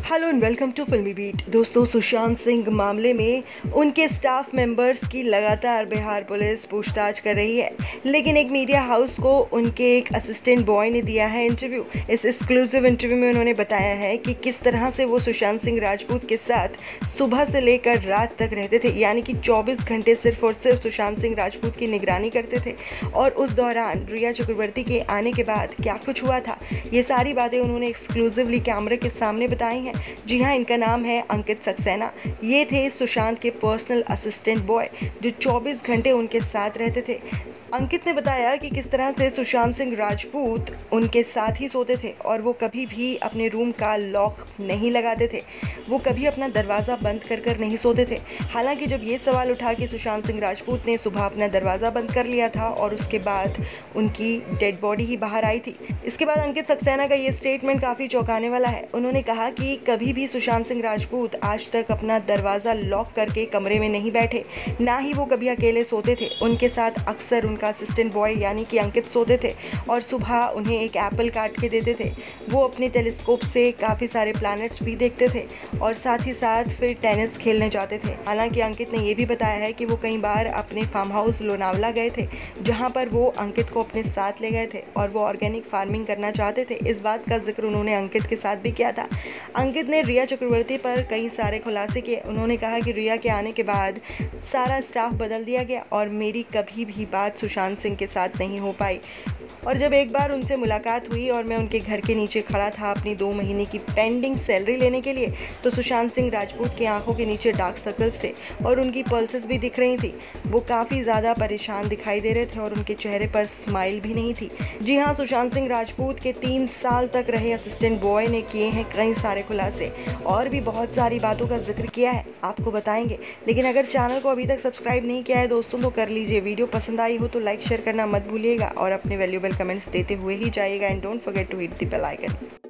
Hello and welcome to फिल्मी beat. दोस्तों, सुशांत सिंह मामले में उनके स्टाफ मेंबर्स की लगातार बिहार पुलिस पूछताछ कर रही है, लेकिन एक मीडिया हाउस को उनके एक असिस्टेंट बॉय ने दिया है इंटरव्यू। इस एक्सक्लूसिव इंटरव्यू में उन्होंने बताया है कि किस तरह से वो सुशांत सिंह राजपूत के साथ सुबह से लेकर रात तक रहते थे, यानी कि 24 घंटे सिर्फ और सिर्फ सुशांत सिंह राजपूत की निगरानी करते थे। और उस दौरान रिया चक्रवर्ती के आने के बाद क्या कुछ हुआ था, ये सारी बातें उन्होंने एक्सक्लूसिवली कैमरे के सामने बताई हैं। जी हाँ, इनका नाम है अंकित सक्सेना। ये थे सुशांत के पर्सनल असिस्टेंट बॉय जो 24 घंटे उनके साथ रहते थे। अंकित ने बताया कि किस तरह से सुशांत सिंह राजपूत उनके साथ ही सोते थे और वो कभी भी अपने रूम का लॉक नहीं लगाते थे, वो कभी अपना दरवाज़ा बंद कर नहीं सोते थे। हालांकि जब ये सवाल उठा कि सुशांत सिंह राजपूत ने सुबह अपना दरवाज़ा बंद कर लिया था और उसके बाद उनकी डेड बॉडी ही बाहर आई थी, इसके बाद अंकित सक्सेना का ये स्टेटमेंट काफ़ी चौंकाने वाला है। उन्होंने कहा कि कभी भी सुशांत सिंह राजपूत आज तक अपना दरवाज़ा लॉक करके कमरे में नहीं बैठे, ना ही वो कभी अकेले सोते थे। उनके साथ अक्सर उनका असिस्टेंट बॉय यानी कि अंकित सोते थे और सुबह उन्हें एक एप्पल काट के देते थे। वो अपने टेलीस्कोप से काफ़ी सारे प्लैनेट्स भी देखते थे और साथ ही साथ फिर टेनिस खेलने जाते थे। हालांकि अंकित ने यह भी बताया है कि वो कई बार अपने फार्म हाउस लोनावला गए थे, जहां पर वो अंकित को अपने साथ ले गए थे और वो ऑर्गेनिक फार्मिंग करना चाहते थे। इस बात का जिक्र उन्होंने अंकित के साथ भी किया था। अंकित ने रिया चक्रवर्ती पर कई सारे खुलासे किए। उन्होंने कहा कि रिया के आने के बाद सारा स्टाफ बदल दिया गया और मेरी कभी भी बात सुशांत सिंह के साथ नहीं हो पाई। और जब एक बार उनसे मुलाकात हुई और मैं उनके घर के नीचे खड़ा था अपनी 2 महीने की पेंडिंग सैलरी लेने के लिए, तो सुशांत सिंह राजपूत की आंखों के नीचे डार्क सर्कल्स थे और उनकी पल्सेस भी दिख रही थी। वो काफ़ी ज़्यादा परेशान दिखाई दे रहे थे और उनके चेहरे पर स्माइल भी नहीं थी। जी हाँ, सुशांत सिंह राजपूत के 3 साल तक रहे असिस्टेंट बॉय ने किए हैं कई सारे खुलासे और भी बहुत सारी बातों का जिक्र किया है, आपको बताएंगे। लेकिन अगर चैनल को अभी तक सब्सक्राइब नहीं किया है दोस्तों तो कर लीजिए। वीडियो पसंद आई हो तो लाइक शेयर करना मत भूलिएगा और अपने वैल्यूएबल कमेंट्स देते हुए ही जाइएगा। And don't forget to hit the bell icon.